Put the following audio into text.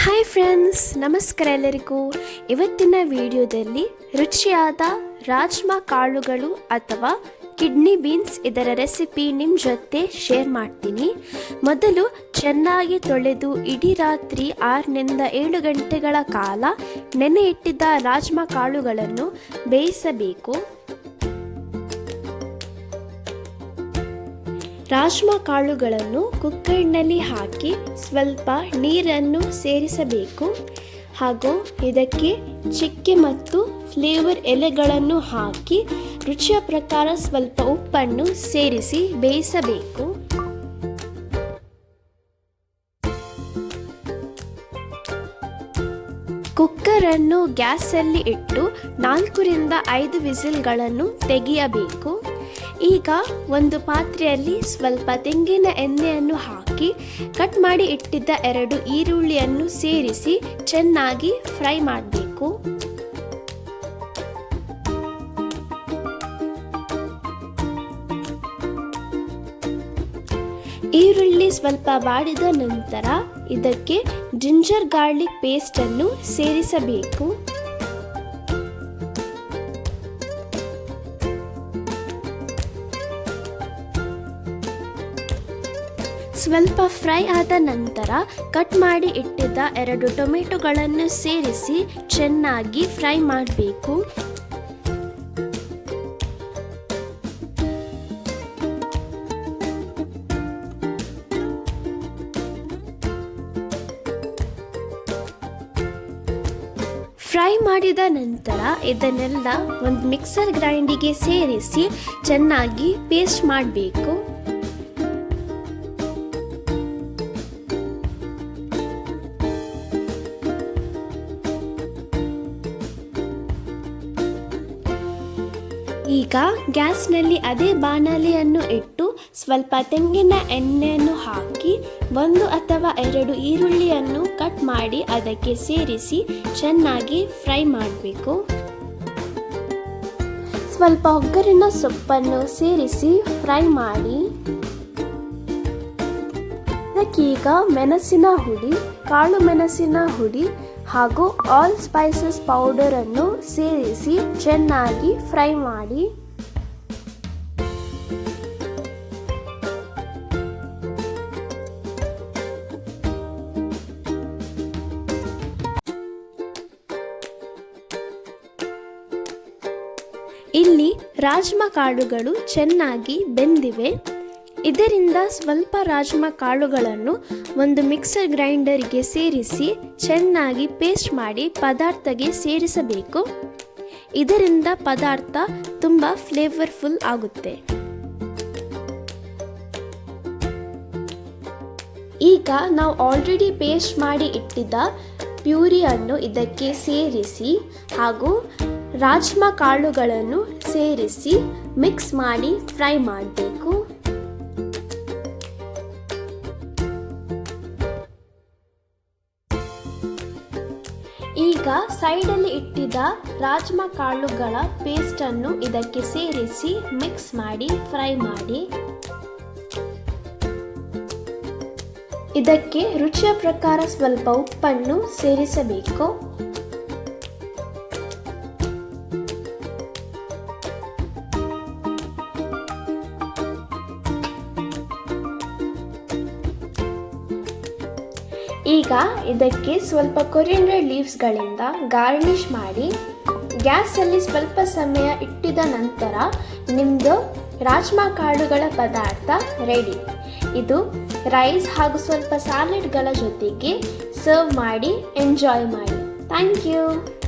Hi friends, ನಮಸ್ಕಾರ ಎಲ್ಲರಿಗೂ. ಇವತ್ತಿನ ವಿಡಿಯೋದಲ್ಲಿ ರುಚಿಯಾದ ರಾಜ್ಮಾ ಕಾಳುಗಳು ಅಥವಾ ಕಿಡ್ನಿ ಬೀನ್ಸ್ ಇದರ ರೆಸಿಪಿ ನಿಮ್ಮ ಜೊತೆ ಶೇರ್ ಮಾಡ್ತೀನಿ. ಮೊದಲು ಚೆನ್ನಾಗಿ ತೊಳೆದು ಇಡೀ ರಾತ್ರಿ 6ರಿಂದ 7 ಗಂಟೆಗಳ ಕಾಲ ನೆನೆ ಇಟ್ಟಿದ್ದ ರಾಜ್ಮಾ ಕಾಳುಗಳನ್ನು ಬೇಯಿಸಬೇಕು. ರಾಜ್ಮಾ ಕಾಳುಗಳನ್ನು ಕುಕ್ಕರ್ನಲ್ಲಿ ಹಾಕಿ ಸ್ವಲ್ಪ ನೀರನ್ನು ಸೇರಿಸಬೇಕು. ಹಾಗೂ ಇದಕ್ಕೆ ಚಕ್ಕೆ ಮತ್ತು ಫ್ಲೇವರ್ ಎಲೆಗಳನ್ನು ಹಾಕಿ ರುಚಿಯ ಪ್ರಕಾರ ಸ್ವಲ್ಪ ಉಪ್ಪನ್ನು ಸೇರಿಸಿ ಬೇಯಿಸಬೇಕು. ಕುಕ್ಕರನ್ನು ಗ್ಯಾಸಲ್ಲಿ ಇಟ್ಟು 4ರಿಂದ 5 ವಿಸಿಲ್ಗಳನ್ನು ತೆಗೆಯಬೇಕು. ಈಗ ಒಂದು ಪಾತ್ರೆಯಲ್ಲಿ ಸ್ವಲ್ಪ ತೆಂಗಿನ ಎಣ್ಣೆಯನ್ನು ಹಾಕಿ ಕಟ್ ಮಾಡಿ ಇಟ್ಟಿದ್ದ 2 ಈರುಳ್ಳಿಯನ್ನು ಸೇರಿಸಿ ಚೆನ್ನಾಗಿ ಫ್ರೈ ಮಾಡಬೇಕು. ಈರುಳ್ಳಿ ಸ್ವಲ್ಪ ಬಾಡಿದ ನಂತರ ಇದಕ್ಕೆ ಜಿಂಜರ್ ಗಾರ್ಲಿಕ್ ಪೇಸ್ಟ್ ಅನ್ನು ಸೇರಿಸಬೇಕು. ಸ್ವಲ್ಪ ಫ್ರೈ ಆದ ನಂತರ ಕಟ್ ಮಾಡಿ ಇಟ್ಟಿದ್ದ 2 ಟೊಮೆಟೊಗಳನ್ನು ಸೇರಿಸಿ ಚೆನ್ನಾಗಿ ಫ್ರೈ ಮಾಡಬೇಕು. ಫ್ರೈ ಮಾಡಿದ ನಂತರ ಇದನ್ನೆಲ್ಲ ಒಂದು ಮಿಕ್ಸರ್ ಗ್ರೈಂಡಿಗೆ ಸೇರಿಸಿ ಚೆನ್ನಾಗಿ ಪೇಸ್ಟ್ ಮಾಡಬೇಕು. ಈಗ ಗ್ಯಾಸ್ನಲ್ಲಿ ಅದೇ ಬಾಣಲೆಯನ್ನು ಇಟ್ಟು ಸ್ವಲ್ಪ ತೆಂಗಿನ ಎಣ್ಣೆಯನ್ನು ಹಾಕಿ 1 ಅಥವಾ 2 ಈರುಳ್ಳಿಯನ್ನು ಕಟ್ ಮಾಡಿ ಅದಕ್ಕೆ ಸೇರಿಸಿ ಚೆನ್ನಾಗಿ ಫ್ರೈ ಮಾಡಬೇಕು. ಸ್ವಲ್ಪ ಒಗ್ಗರಿನ ಸೊಪ್ಪನ್ನು ಸೇರಿಸಿ ಫ್ರೈ ಮಾಡಿ ಇದಕ್ಕೀಗ ಮೆಣಸಿನ ಹುಡಿ, ಕಾಳು ಮೆಣಸಿನ ಹುಡಿ ಹಾಗೂ ಆಲ್ ಸ್ಪೈಸಸ್ ಪೌಡರ್ ಅನ್ನು ಸೇರಿಸಿ ಚೆನ್ನಾಗಿ ಫ್ರೈ ಮಾಡಿ. ಇಲ್ಲಿ ರಾಜ್ಮಾ ಕಾಳುಗಳು ಚೆನ್ನಾಗಿ ಬೆಂದಿವೆ. ಇದರಿಂದ ಸ್ವಲ್ಪ ರಾಜ್ಮಾ ಕಾಳುಗಳನ್ನು ಒಂದು ಮಿಕ್ಸರ್ ಗ್ರೈಂಡರ್ಗೆ ಸೇರಿಸಿ ಚೆನ್ನಾಗಿ ಪೇಸ್ಟ್ ಮಾಡಿ ಪದಾರ್ಥಕ್ಕೆ ಸೇರಿಸಬೇಕು. ಇದರಿಂದ ಪದಾರ್ಥ ತುಂಬ ಫ್ಲೇವರ್ಫುಲ್ ಆಗುತ್ತೆ. ಈಗ ನಾವು ಆಲ್ರೆಡಿ ಪೇಸ್ಟ್ ಮಾಡಿ ಇಟ್ಟಿದ್ದ ಪ್ಯೂರಿಯನ್ನು ಇದಕ್ಕೆ ಸೇರಿಸಿ ಹಾಗೂ ರಾಜ್ಮಾ ಕಾಳುಗಳನ್ನು ಸೇರಿಸಿ ಮಿಕ್ಸ್ ಮಾಡಿ ಫ್ರೈ ಮಾಡಬೇಕು. ಈಗ ಸೈಡಲ್ಲಿ ಇಟ್ಟಿದ್ದ ರಾಜ್ಮಾ ಕಾಳುಗಳ ಪೇಸ್ಟನ್ನು ಇದಕ್ಕೆ ಸೇರಿಸಿ ಮಿಕ್ಸ್ ಮಾಡಿ ಫ್ರೈ ಮಾಡಿ. ಇದಕ್ಕೆ ರುಚಿಯ ಪ್ರಕಾರ ಸ್ವಲ್ಪ ಉಪ್ಪನ್ನು ಸೇರಿಸಬೇಕು. ಈಗ ಇದಕ್ಕೆ ಸ್ವಲ್ಪ ಕೊರಿಯಂಡರ್ ಲೀವ್ಸ್ಗಳಿಂದ ಗಾರ್ನಿಷ್ ಮಾಡಿ ಗ್ಯಾಸಲ್ಲಿ ಸ್ವಲ್ಪ ಸಮಯ ಇಟ್ಟಿದ ನಂತರ ನಿಮ್ಮದು ರಾಜ್ಮಾ ಕಾಳುಗಳ ಪದಾರ್ಥ ರೆಡಿ. ಇದು ರೈಸ್ ಹಾಗೂ ಸ್ವಲ್ಪ ಸ್ಯಾಲಡ್ಗಳ ಜೊತೆಗೆ ಸರ್ವ್ ಮಾಡಿ ಎಂಜಾಯ್ ಮಾಡಿ. Thank you.